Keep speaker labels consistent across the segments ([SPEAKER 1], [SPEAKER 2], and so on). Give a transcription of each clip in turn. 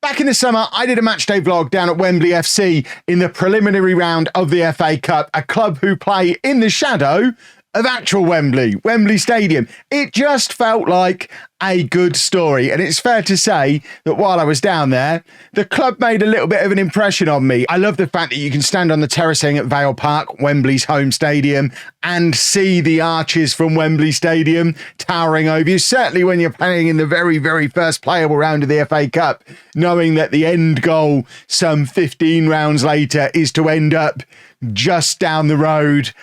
[SPEAKER 1] Back in the summer, I did a matchday vlog down at Wembley FC in the preliminary round of the FA Cup, a club who play in the shadow of actual Wembley Stadium. It just felt like a good story, and it's fair to say that while I was down there, the club made a little bit of an impression on me. I love the fact that you can stand on the terracing at Vale Park, Wembley's home stadium, and see the arches from Wembley Stadium towering over you, certainly when you're playing in the very, very first playable round of the FA Cup, knowing that the end goal some 15 rounds later is to end up just down the road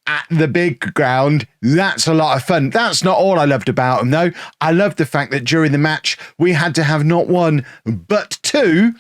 [SPEAKER 1] at the big ground. That's a lot of fun. That's not all I loved about them, though. I loved the fact that during the match, we had to have not one, but two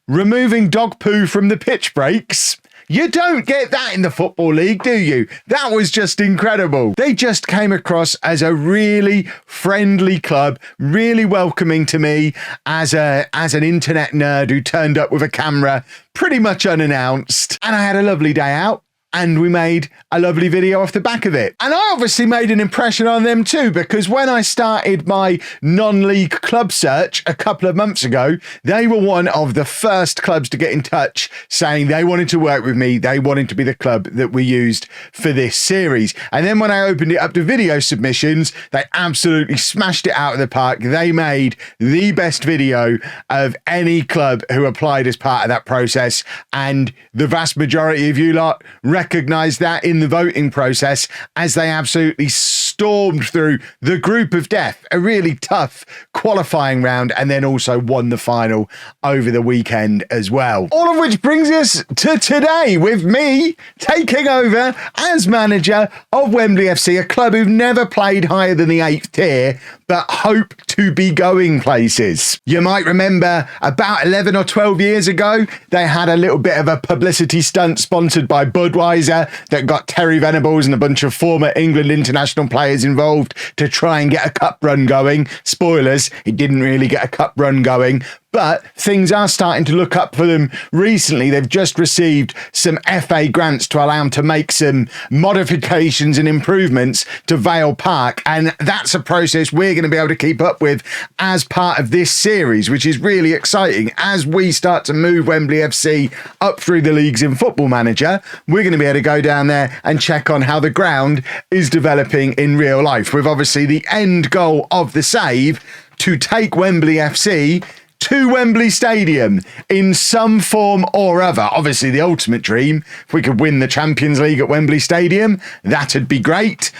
[SPEAKER 1] removing dog poo from the pitch breaks. You don't get that in the Football League, do you? That was just incredible. They just came across as a really friendly club, really welcoming to me as an internet nerd who turned up with a camera pretty much unannounced. And I had a lovely day out. And we made a lovely video off the back of it. And I obviously made an impression on them too, because when I started my non-league club search a couple of months ago, they were one of the first clubs to get in touch saying they wanted to work with me. They wanted to be the club that we used for this series. And then when I opened it up to video submissions, they absolutely smashed it out of the park. They made the best video of any club who applied as part of that process. And the vast majority of you lot recognized that in the voting process as they absolutely stormed through the group of death, a really tough qualifying round, and then also won the final over the weekend as well. All of which brings us to today, with me taking over as manager of Wembley FC, a club who've never played higher than the 8th tier, but hope to be going places. You might remember about 11 or 12 years ago, they had a little bit of a publicity stunt sponsored by Budweiser that got Terry Venables and a bunch of former England international players involved to try and get a cup run going. Spoilers, it didn't really get a cup run going, but things are starting to look up for them recently. They've just received some FA grants to allow them to make some modifications and improvements to Vale Park, and that's a process we're going to be able to keep up with as part of this series, which is really exciting. As we start to move Wembley FC up through the leagues in Football Manager, we're going to be able to go down there and check on how the ground is developing in real life, with obviously the end goal of the save to take Wembley FC to Wembley Stadium in some form or other. Obviously, the ultimate dream, if we could win the Champions League at Wembley Stadium, that'd be great.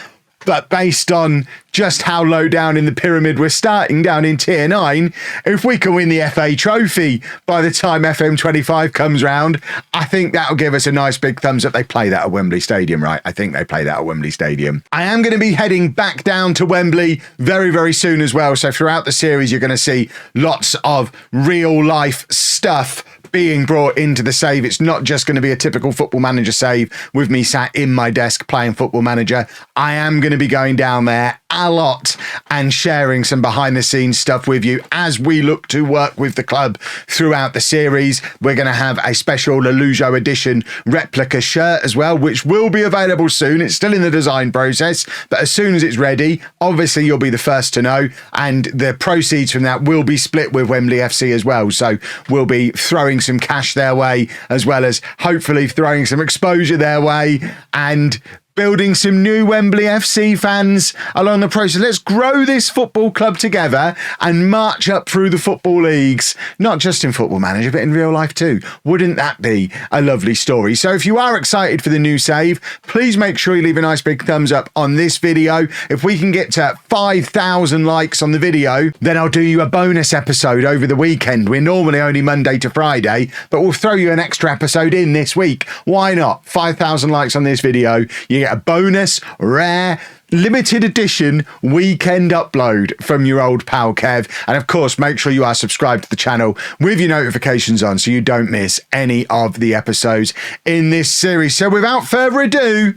[SPEAKER 1] But based on just how low down in the pyramid we're starting, down in tier 9, if we can win the FA trophy by the time FM25 comes round, I think that'll give us a nice big thumbs up. They play that at Wembley Stadium, right? I think they play that at Wembley Stadium. I am going to be heading back down to Wembley very, very soon as well. So throughout the series, you're going to see lots of real life stuff being brought into the save. It's not just going to be a typical Football Manager save with me sat in my desk playing Football Manager. I am going to be going down there a lot and sharing some behind the scenes stuff with you as we look to work with the club throughout the series. We're going to have a special LOLLUJO edition replica shirt as well, which will be available soon. It's still in the design process, but as soon as it's ready, obviously you'll be the first to know, and the proceeds from that will be split with Wembley FC as well. So we'll be throwing some cash their way, as well as hopefully throwing some exposure their way and building some new Wembley FC fans along the process. Let's grow this football club together and march up through the football leagues, not just in Football Manager, but in real life too. Wouldn't that be a lovely story? So if you are excited for the new save, please make sure you leave a nice big thumbs up on this video. If we can get to 5,000 likes on the video, then I'll do you a bonus episode over the weekend. We're normally only Monday to Friday, but we'll throw you an extra episode in this week. Why not? 5,000 likes on this video. You get a bonus, rare, limited edition weekend upload from your old pal Kev. And of course, make sure you are subscribed to the channel with your notifications on so you don't miss any of the episodes in this series. So without further ado,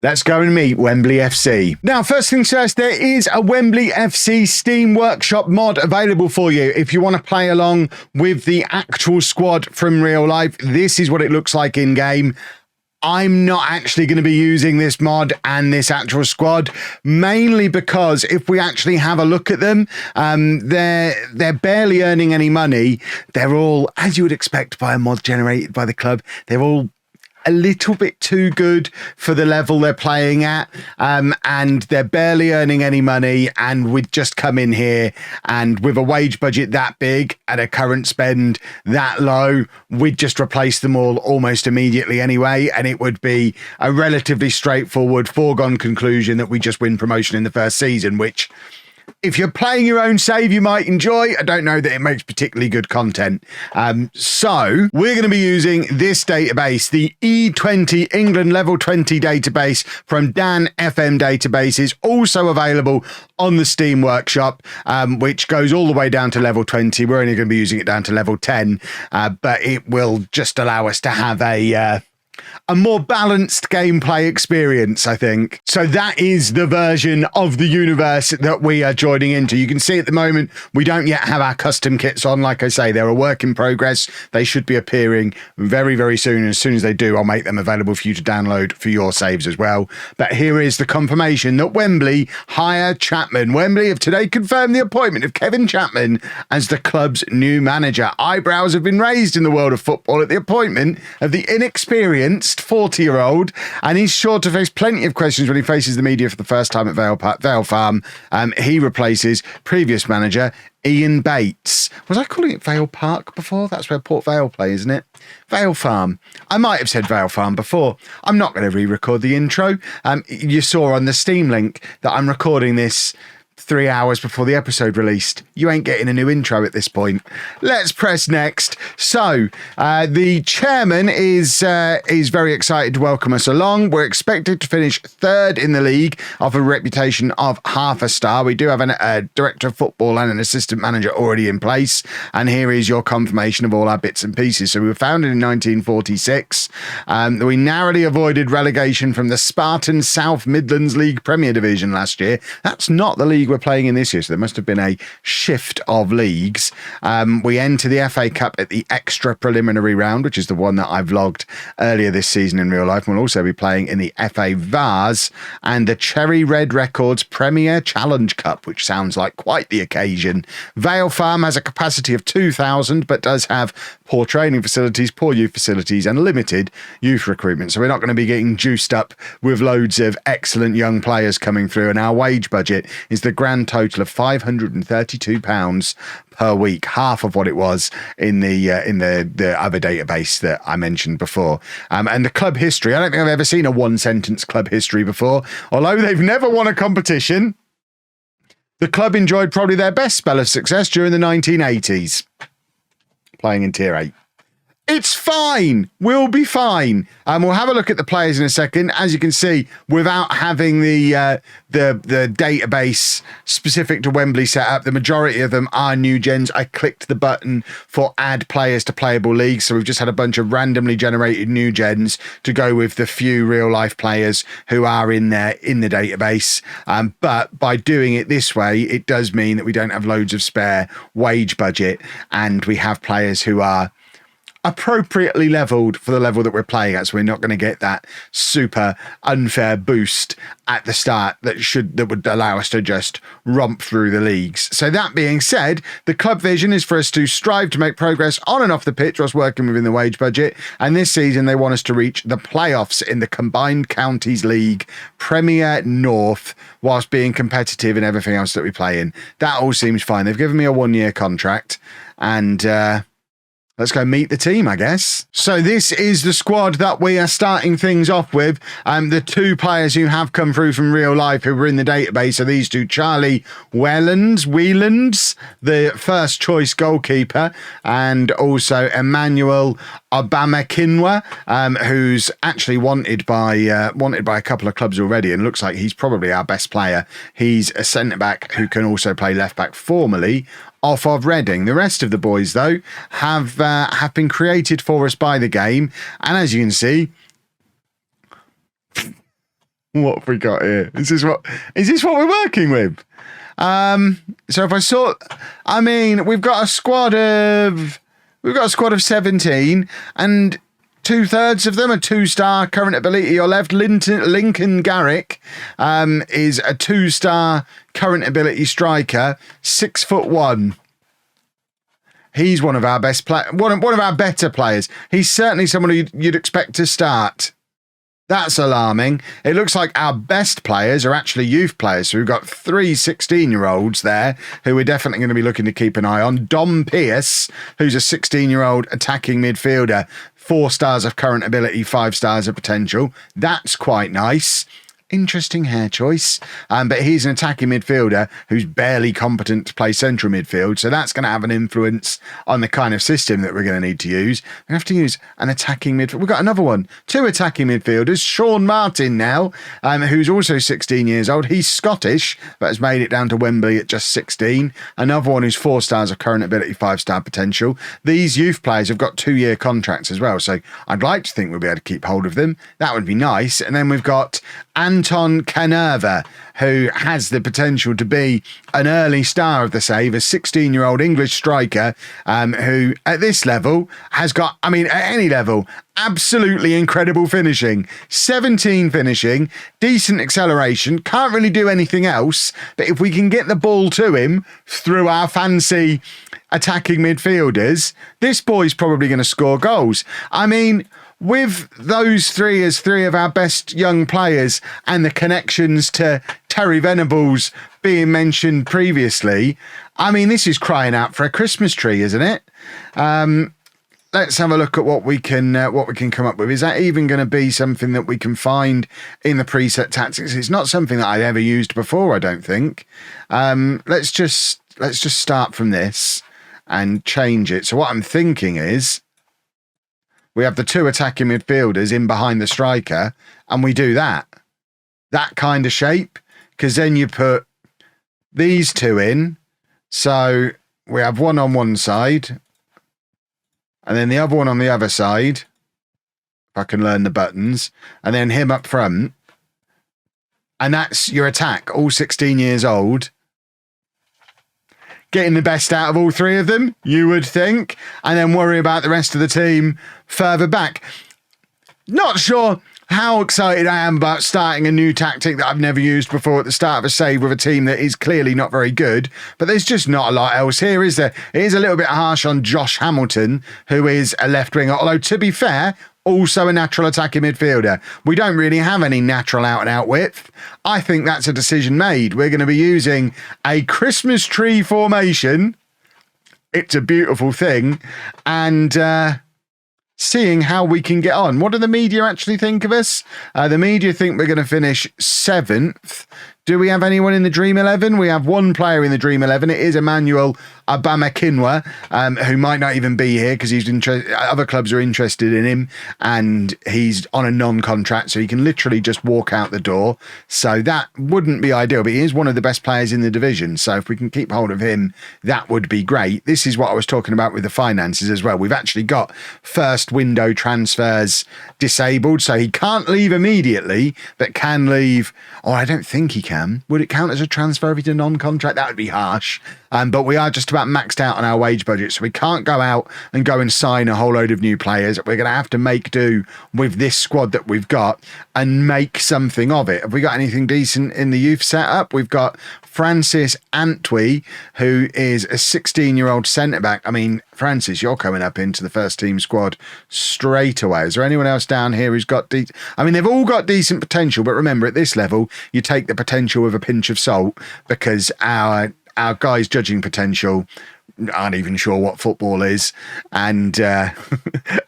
[SPEAKER 1] let's go and meet Wembley FC. Now, first things first, there is a Wembley FC Steam Workshop mod available for you. If you want to play along with the actual squad from real life, this is what it looks like in game. I'm not actually going to be using this mod and this actual squad, mainly because if we actually have a look at them, they're barely earning any money. They're all, as you would expect by a mod generated by the club, they're all a little bit too good for the level they're playing at, and they're barely earning any money, and we'd just come in here and with a wage budget that big at a current spend that low, we'd just replace them all almost immediately anyway, and it would be a relatively straightforward foregone conclusion that we just win promotion in the first season, which, if you're playing your own save, you might enjoy. I don't know that it makes particularly good content. So we're going to be using this database, the E20 England Level 20 database from Dan FM Databases, also available on the Steam Workshop, which goes all the way down to level 20. We're only going to be using it down to level 10, but it will just allow us to have a more balanced gameplay experience, I think. So that is the version of the universe that we are joining into. You can see at the moment, we don't yet have our custom kits on. Like I say, they're a work in progress. They should be appearing very, very soon. And as soon as they do, I'll make them available for you to download for your saves as well. But here is the confirmation that Wembley hire Chapman. Wembley have today confirmed the appointment of Kevin Chapman as the club's new manager. Eyebrows have been raised in the world of football at the appointment of the inexperienced 40-year-old, and he's sure to face plenty of questions when he faces the media for the first time at Vale Farm. He replaces previous manager Ian Bates. Was I calling it Vale Park before? That's where Port Vale play, isn't it? Vale Farm. I might have said Vale Farm before. I'm not going to re-record the intro. You saw on the Steam link that I'm recording this 3 hours before the episode released. You ain't getting a new intro at this point. Let's press next. So, the chairman is very excited to welcome us along. We're expected to finish third in the league off a reputation of half a star. We do have a director of football and an assistant manager already in place. And here is your confirmation of all our bits and pieces. So we were founded in 1946. We narrowly avoided relegation from the Spartan South Midlands League Premier Division last year. That's not the league we're playing in this year, so there must have been a shift of leagues. We enter the FA Cup at the extra preliminary round, which is the one that I vlogged earlier this season in real life. We'll also be playing in the FA Vase and the Cherry Red Records Premier Challenge Cup, which sounds like quite the occasion. Vale Farm has a capacity of 2,000, but does have poor training facilities, poor youth facilities, and limited youth recruitment. So we're not going to be getting juiced up with loads of excellent young players coming through, and our wage budget is the grand total of £532 per week, half of what it was in the other database that I mentioned before. And the club history, I don't think I've ever seen a one-sentence club history before. Although they've never won a competition, the club enjoyed probably their best spell of success during the 1980s, playing in Tier 8. It's fine. We'll be fine. We'll have a look at the players in a second. As you can see, without having the database specific to Wembley set up, the majority of them are new gens. I clicked the button for add players to playable leagues, so we've just had a bunch of randomly generated new gens to go with the few real life players who are in there in the database. But by doing it this way, it does mean that we don't have loads of spare wage budget, and we have players who are appropriately leveled for the level that we're playing at, so we're not going to get that super unfair boost at the start that would allow us to just romp through the leagues. So that being said, the club vision is for us to strive to make progress on and off the pitch whilst working within the wage budget, and this season they want us to reach the playoffs in the Combined Counties League Premier North whilst being competitive in everything else that we play in. That all seems fine. They've given me a 1-year contract, and let's go meet the team, I guess. So this is the squad that we are starting things off with. The two players who have come through from real life who were in the database are these two: Charlie Whelands, the first choice goalkeeper, and also Emmanuel Obamakinwa, who's actually wanted by a couple of clubs already, and looks like he's probably our best player. He's a centre-back who can also play left-back formerly off of Reading. The rest of the boys, though, have been created for us by the game, and as you can see, what have we got here? Is this what we're working with? So if I saw, I mean, we've got a squad of 17, and 2/3 of them are 2-star current ability. Your left, Lincoln Garrick is a 2-star current ability striker, 6'1". He's one of our best one of our better players. He's certainly someone who you'd expect to start. That's alarming. It looks like our best players are actually youth players. So we've got 3 16-year-olds there who we're definitely going to be looking to keep an eye on. Dom Pierce, who's a 16-year-old attacking midfielder, 4 stars of current ability, 5 stars of potential. That's quite nice. Interesting hair choice. But he's an attacking midfielder who's barely competent to play central midfield. So that's going to have an influence on the kind of system that we're going to need to use. We have to use an attacking midfield. We've got another one. 2 attacking midfielders. Sean Martin now, who's also 16 years old. He's Scottish, but has made it down to Wembley at just 16. Another one who's 4 stars of current ability, 5-star potential. These youth players have got 2-year contracts as well. So I'd like to think we'll be able to keep hold of them. That would be nice. And then we've got Anton Canerva, who has the potential to be an early star of the save, a 16-year-old English striker who at this level has got, I mean, at any level, absolutely incredible finishing. 17 finishing, decent acceleration, can't really do anything else, but if we can get the ball to him through our fancy attacking midfielders, this boy's probably going to score goals. I mean, with those 3 as 3 of our best young players and the connections to Terry Venables being mentioned previously, I mean, this is crying out for a Christmas tree, isn't it? Let's have a look at what we can come up with. Is that even going to be something that we can find in the preset tactics? It's not something that I've ever used before, I don't think. Let's just start from this and change it. So what I'm thinking is, we have the 2 attacking midfielders in behind the striker, and we do that kind of shape, because then you put these 2 in. So we have one on one side, and then the other one on the other side, if I can learn the buttons, and then him up front. And that's your attack, all 16 years old. Getting the best out of all 3 of them, you would think, and then worry about the rest of the team further back. Not sure how excited I am about starting a new tactic that I've never used before at the start of a save with a team that is clearly not very good, but there's just not a lot else here, is there? It is a little bit harsh on Josh Hamilton, who is a left winger, although to be fair, also a natural attacking midfielder. We don't really have any natural out-and-out width. I think that's a decision made. We're going to be using a Christmas tree formation. It's a beautiful thing. And seeing how we can get on. What do the media actually think of us? The media think we're going to finish 7th. Do we have anyone in the Dream 11? We have 1 player in the Dream 11. It is Emmanuel Obama-Kinwa, who might not even be here because he's other clubs are interested in him, and he's on a non-contract, so he can literally just walk out the door. So that wouldn't be ideal, but he is one of the best players in the division. So if we can keep hold of him, that would be great. This is what I was talking about with the finances as well. We've actually got first window transfers disabled, so he can't leave immediately, but can leave. Oh, I don't think he can. Would it count as a transfer if he's a non-contract? That would be harsh. But we are just about maxed out on our wage budget, so we can't go out and sign a whole load of new players. We're going to have to make do with this squad that we've got and make something of it. Have we got anything decent in the youth setup? We've got Francis Antwi, who is a 16-year-old centre-back. I mean, Francis, you're coming up into the first team squad straight away. Is there anyone else down here who's got I mean, they've all got decent potential, but remember, at this level, you take the potential with a pinch of salt, because our guys judging potential aren't even sure what football is, and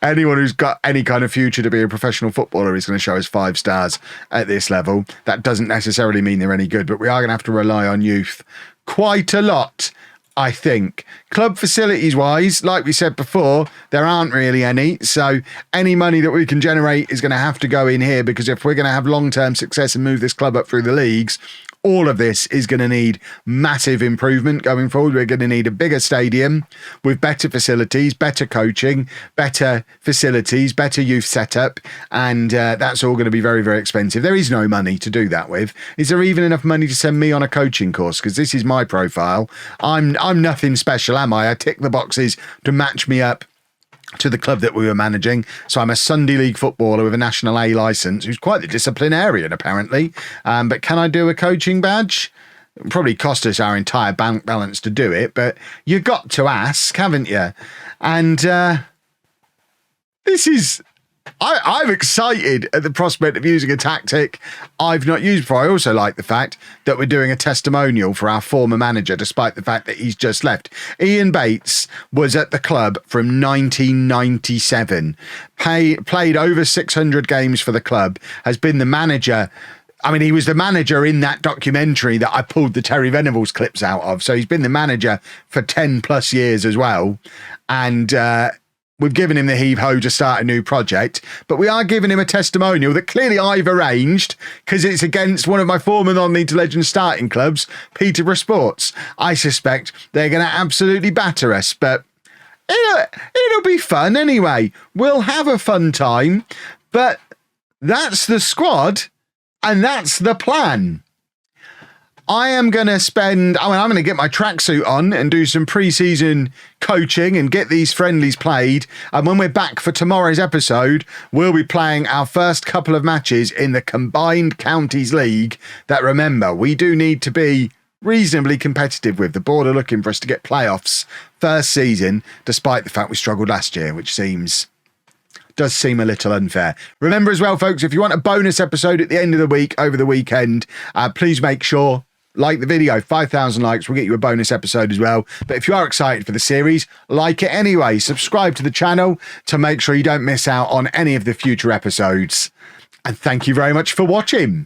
[SPEAKER 1] anyone who's got any kind of future to be a professional footballer is going to show us 5 stars at this level. That doesn't necessarily mean they're any good, but we are going to have to rely on youth quite a lot, I think. Club facilities wise, like we said before, there aren't really any, so any money that we can generate is going to have to go in here, because if we're going to have long-term success and move this club up through the leagues, all of this is going to need massive improvement going forward. We're going to need a bigger stadium with better facilities, better coaching, better facilities, better youth setup, and that's all going to be very, very expensive. There is no money to do that with. Is there even enough money to send me on a coaching course? Because this is my profile. I'm nothing special, am I? I tick the boxes to match me up to the club that we were managing. So I'm a Sunday League footballer with a National A licence, who's quite the disciplinarian, apparently. But can I do a coaching badge? It'll probably cost us our entire bank balance to do it, but you got to ask, haven't you? And this is... I'm excited at the prospect of using a tactic I've not used before. I also like the fact that we're doing a testimonial for our former manager, despite the fact that he's just left. Ian Bates was at the club from 1997, played over 600 games for the club, has been the manager. I mean, he was the manager in that documentary that I pulled the Terry Venables clips out of. So he's been the manager for 10 plus years as well. And, we've given him the heave-ho to start a new project, but we are giving him a testimonial that clearly I've arranged because it's against one of my former non-League to Legends starting clubs, Peterborough Sports. I suspect they're going to absolutely batter us, but it'll be fun anyway. We'll have a fun time, but that's the squad and that's the plan. I'm going to get my tracksuit on and do some pre-season coaching and get these friendlies played. And when we're back for tomorrow's episode, we'll be playing our first couple of matches in the Combined Counties League that, remember, we do need to be reasonably competitive with. The board are looking for us to get playoffs first season, despite the fact we struggled last year, which does seem a little unfair. Remember as well, folks, if you want a bonus episode at the end of the week, over the weekend, please make sure... like the video, 5,000 likes, we'll get you a bonus episode as well. But if you are excited for the series, like it anyway. Subscribe to the channel to make sure you don't miss out on any of the future episodes. And thank you very much for watching.